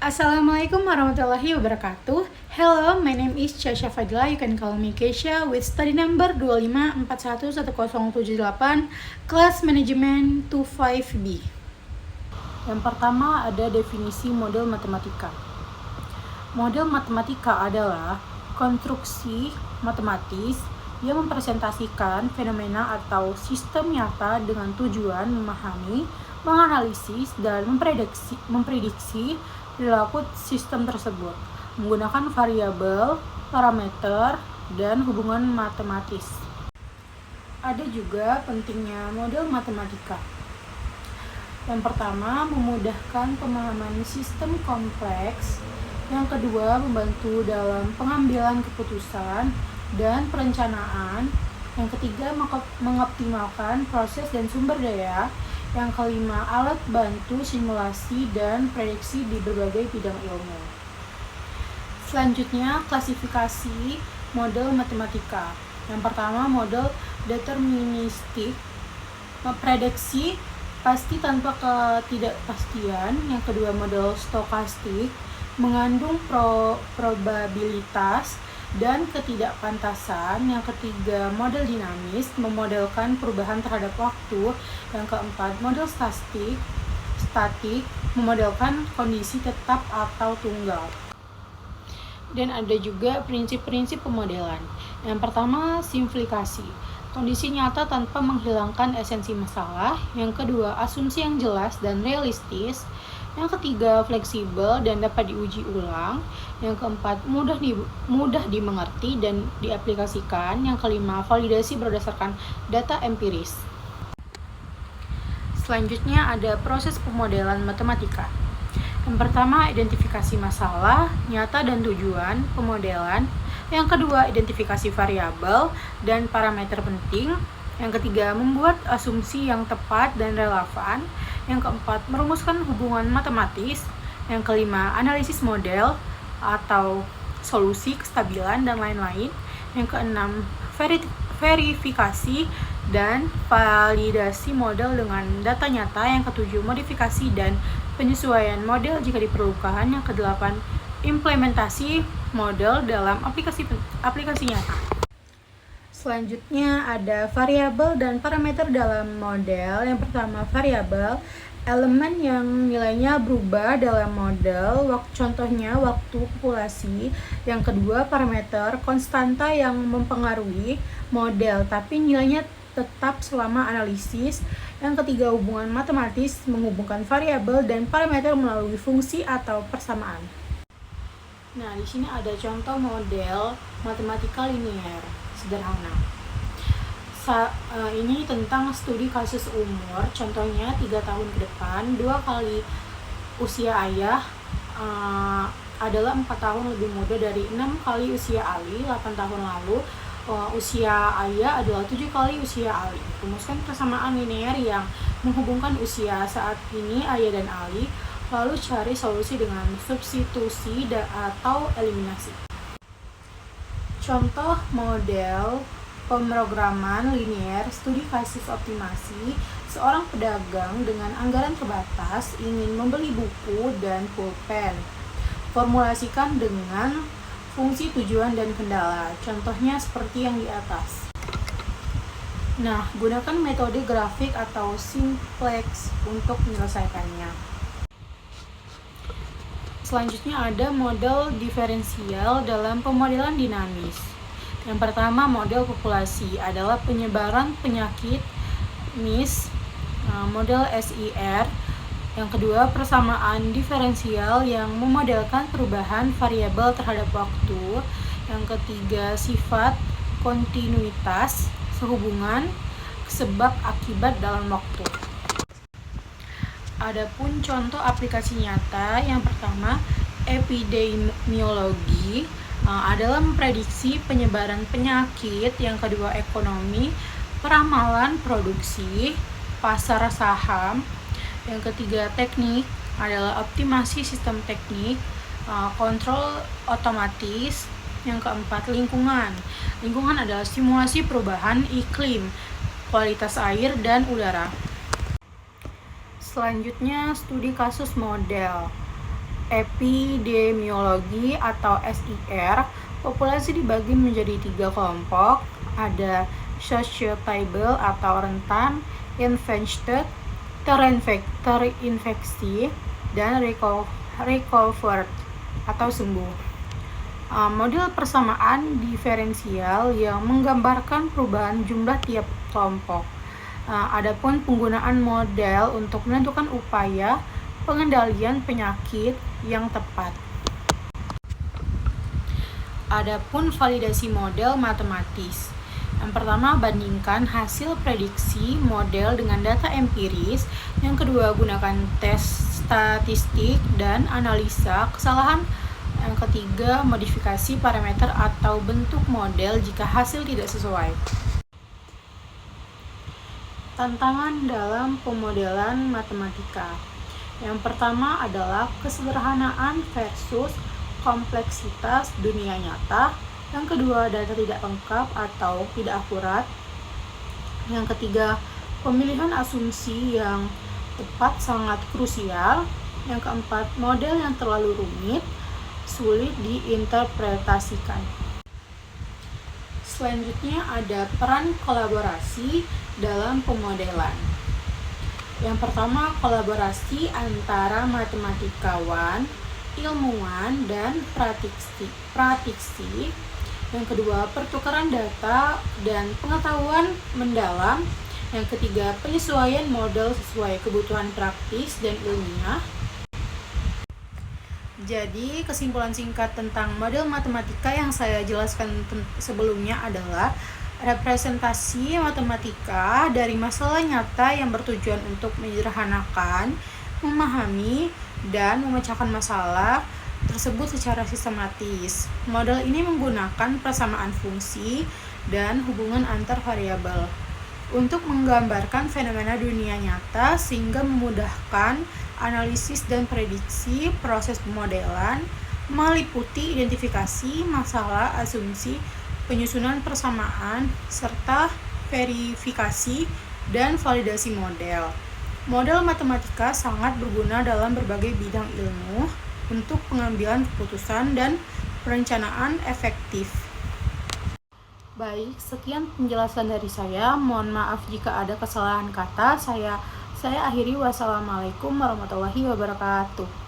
Assalamualaikum warahmatullahi wabarakatuh. Hello, my name is Chasha Fadila. You can call me Keisha with study number 25411078, Class Management 25B. Yang pertama ada definisi model matematika. Model matematika adalah konstruksi matematis yang mempresentasikan fenomena atau sistem nyata dengan tujuan memahami, menganalisis, dan memprediksi perilaku sistem tersebut menggunakan variabel, parameter, dan hubungan matematis. Ada juga pentingnya model matematika. Yang pertama, memudahkan pemahaman sistem kompleks. Yang kedua, membantu dalam pengambilan keputusan dan perencanaan. Yang ketiga, mengoptimalkan proses dan sumber daya. Yang kelima, alat bantu simulasi dan prediksi di berbagai bidang ilmu. Selanjutnya, klasifikasi model matematika. Yang pertama, model deterministik, prediksi pasti tanpa ketidakpastian. Yang kedua, model stokastik, mengandung probabilitas dan ketidakpantasan. Yang ketiga, model dinamis, memodelkan perubahan terhadap waktu. Yang keempat, model statik, memodelkan kondisi tetap atau tunggal. Dan ada juga prinsip-prinsip pemodelan. Yang pertama, simplifikasi, kondisi nyata tanpa menghilangkan esensi masalah. Yang kedua, asumsi yang jelas dan realistis. Yang ketiga, fleksibel dan dapat diuji ulang. Yang keempat, mudah dimengerti dan diaplikasikan. Yang kelima, validasi berdasarkan data empiris. Selanjutnya ada proses pemodelan matematika. Yang pertama, identifikasi masalah, nyata dan tujuan pemodelan. Yang kedua, identifikasi variabel dan parameter penting. Yang ketiga, membuat asumsi yang tepat dan relevan. Yang keempat, merumuskan hubungan matematis. Yang kelima, analisis model atau solusi kestabilan dan lain-lain. Yang keenam, verifikasi dan validasi model dengan data nyata. Yang ketujuh, modifikasi dan penyesuaian model jika diperlukan. Yang kedelapan, implementasi model dalam aplikasi nyata. Selanjutnya ada variabel dan parameter dalam model. Yang pertama, variabel, elemen yang nilainya berubah dalam model, contohnya waktu populasi. Yang kedua, parameter, konstanta yang mempengaruhi model tapi nilainya tetap selama analisis. Yang ketiga, hubungan matematis, menghubungkan variabel dan parameter melalui fungsi atau persamaan. Nah, di sini ada contoh model matematika linear sederhana. Ini tentang studi kasus umur, contohnya 3 tahun ke depan, 2 kali usia ayah adalah 4 tahun lebih muda dari 6 kali usia Ali 8 tahun lalu. Usia ayah adalah 7 kali usia Ali. Rumuskan persamaan linear yang menghubungkan usia saat ini ayah dan Ali, lalu cari solusi dengan substitusi atau eliminasi. Contoh model pemrograman linear studi kasus optimasi. Seorang pedagang dengan anggaran terbatas ingin membeli buku dan pulpen. Formulasikan dengan fungsi tujuan dan kendala. Contohnya seperti yang di atas. Nah, gunakan metode grafik atau simplex untuk menyelesaikannya. Selanjutnya ada model diferensial dalam pemodelan dinamis. Yang pertama, model populasi adalah penyebaran penyakit MIS, model SIR. Yang kedua, persamaan diferensial yang memodelkan perubahan variabel terhadap waktu. Yang ketiga, sifat kontinuitas sehubungan sebab akibat dalam waktu. Adapun contoh aplikasi nyata, yang pertama, epidemiologi adalah memprediksi penyebaran penyakit. Yang kedua, ekonomi, peramalan produksi, pasar saham. Yang ketiga, teknik adalah optimasi sistem teknik, kontrol otomatis. Yang keempat, lingkungan. Lingkungan adalah simulasi perubahan iklim, kualitas air dan udara. Selanjutnya, studi kasus model. epidemiologi atau SIR, populasi dibagi menjadi 3 kelompok. Ada susceptible atau rentan, infected, terinfeksi, dan recovered atau sembuh. Model persamaan diferensial yang menggambarkan perubahan jumlah tiap kelompok. Adapun penggunaan model untuk menentukan upaya pengendalian penyakit yang tepat. Adapun validasi model matematis. Yang pertama, bandingkan hasil prediksi model dengan data empiris. Yang kedua, gunakan tes statistik dan analisa kesalahan. Yang ketiga, modifikasi parameter atau bentuk model jika hasil tidak sesuai. Tantangan dalam pemodelan matematika. Yang pertama adalah kesederhanaan versus kompleksitas dunia nyata. Yang kedua, data tidak lengkap atau tidak akurat. Yang ketiga, pemilihan asumsi yang tepat sangat krusial. Yang keempat, model yang terlalu rumit, sulit diinterpretasikan. Selanjutnya ada peran kolaborasi dalam pemodelan. Yang pertama, kolaborasi antara matematikawan, ilmuwan, dan praktisi. Yang kedua, pertukaran data dan pengetahuan mendalam. Yang ketiga, penyesuaian model sesuai kebutuhan praktis dan ilmiah. Jadi, kesimpulan singkat tentang model matematika yang saya jelaskan sebelumnya adalah representasi matematika dari masalah nyata yang bertujuan untuk menyederhanakan, memahami, dan memecahkan masalah tersebut secara sistematis. Model ini menggunakan persamaan fungsi dan hubungan antar variabel untuk menggambarkan fenomena dunia nyata sehingga memudahkan analisis dan prediksi. Proses pemodelan meliputi identifikasi masalah, asumsi, penyusunan persamaan, serta verifikasi dan validasi model. Model matematika sangat berguna dalam berbagai bidang ilmu untuk pengambilan keputusan dan perencanaan efektif. Baik, sekian penjelasan dari saya. Mohon maaf jika ada kesalahan kata. Saya akhiri. Wassalamualaikum warahmatullahi wabarakatuh.